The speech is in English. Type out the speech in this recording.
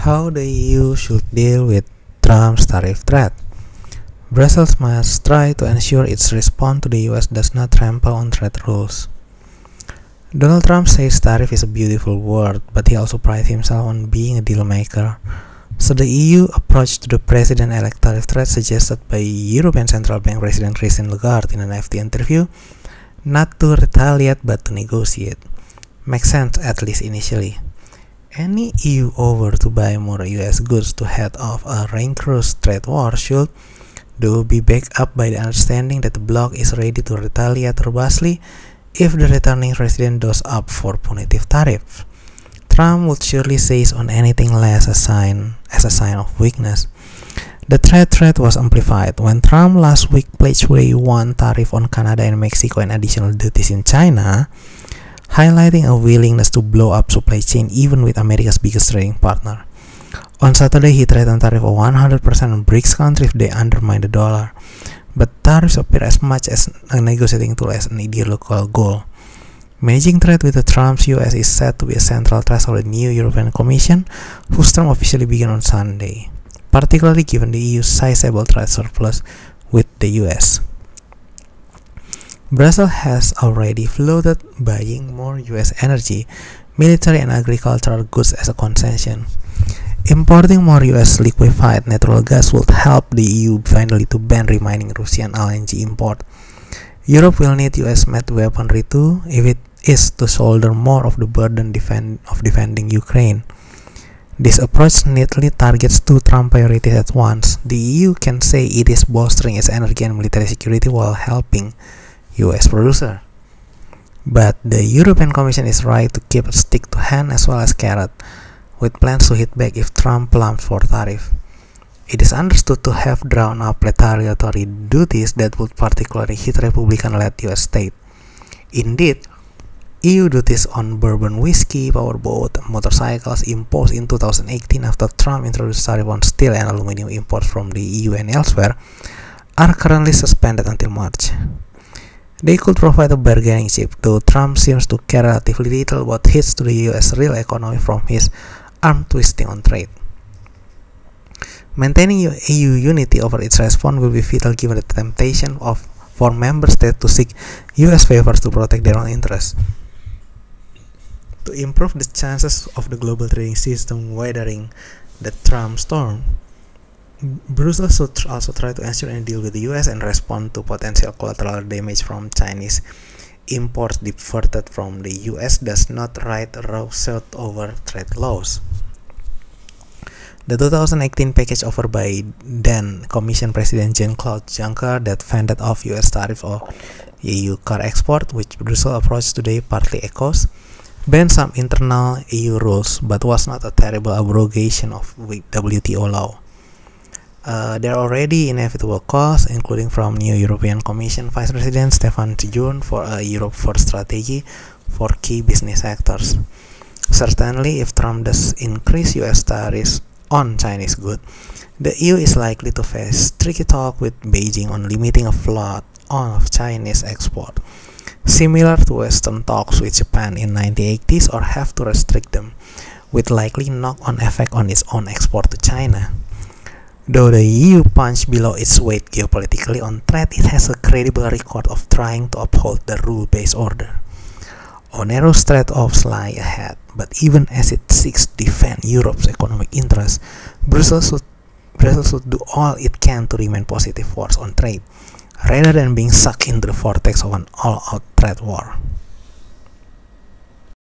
How the EU should deal with Trump's tariff threat. Brussels must try to ensure its response to the US does not trample on trade rules. Donald Trump says tariff is a beautiful word, but he also prides himself on being a deal maker. So the EU approach to the president-elect tariff threat suggested by European Central Bank President Christine Lagarde in an FT interview, not to retaliate but to negotiate. Makes sense, at least initially. Any EU offer to buy more US goods to head off a rancorous trade war should, though, be backed up by the understanding that the bloc is ready to retaliate robustly if the returning president does up for punitive tariffs. Trump would surely seize on anything less as a sign of weakness. The trade threat was amplified when Trump last week pledged Day 1 tariff on Canada and Mexico and additional duties in China, highlighting a willingness to blow up supply chain even with America's biggest trading partner. On Saturday, he threatened tariff of 100% on BRICS countries if they undermine the dollar, but tariffs appear as much as a negotiating tool as an ideological goal. Managing trade with the Trump's US is said to be a central task of the new European Commission, whose term officially began on Sunday, particularly given the EU's sizable trade surplus with the US. Brussels has already floated buying more US energy, military and agricultural goods as a concession. Importing more US liquefied natural gas would help the EU finally to ban remaining Russian LNG import. Europe will need US-made weaponry too if it is to shoulder more of the burden of defending Ukraine. This approach neatly targets two Trump priorities at once. The EU can say it is bolstering its energy and military security while helping US producer. But the European Commission is right to keep a stick to hand as well as carrot, with plans to hit back if Trump plumps for tariff. It is understood to have drawn up retaliatory duties that would particularly hit Republican-led US states. Indeed, EU duties on bourbon whiskey, powerboat, motorcycles imposed in 2018 after Trump introduced tariff on steel and aluminum imports from the EU and elsewhere are currently suspended until March. They could provide a bargaining chip, though Trump seems to care relatively little what hits to the US real economy from his arm twisting on trade. Maintaining EU unity over its response will be vital given the temptation for member states to seek US favors to protect their own interests. To improve the chances of the global trading system weathering the Trump storm, Brussels should also try to ensure and deal with the US and respond to potential collateral damage from Chinese imports diverted from the US does not right roughshod over trade laws. The 2018 package offered by then Commission President Jean-Claude Juncker that fended off US tariffs on EU car export, which Brussels approach today partly echoes, banned some internal EU rules but was not a terrible abrogation of WTO law. There are already inevitable calls, including from new European Commission Vice President Stéphane Dijon for a Europe First strategy for key business sectors. Certainly, if Trump does increase US tariffs on Chinese goods, the EU is likely to face tricky talk with Beijing on limiting a flood of Chinese export, similar to Western talks with Japan in 1980s, or have to restrict them, with likely knock-on effect on its own export to China. Though the EU punched below its weight geopolitically on trade, it has a credible record of trying to uphold the rule-based order. Onerous trade-offs lie ahead, but even as it seeks to defend Europe's economic interests, Brussels should do all it can to remain positive force on trade, rather than being sucked into the vortex of an all-out trade war.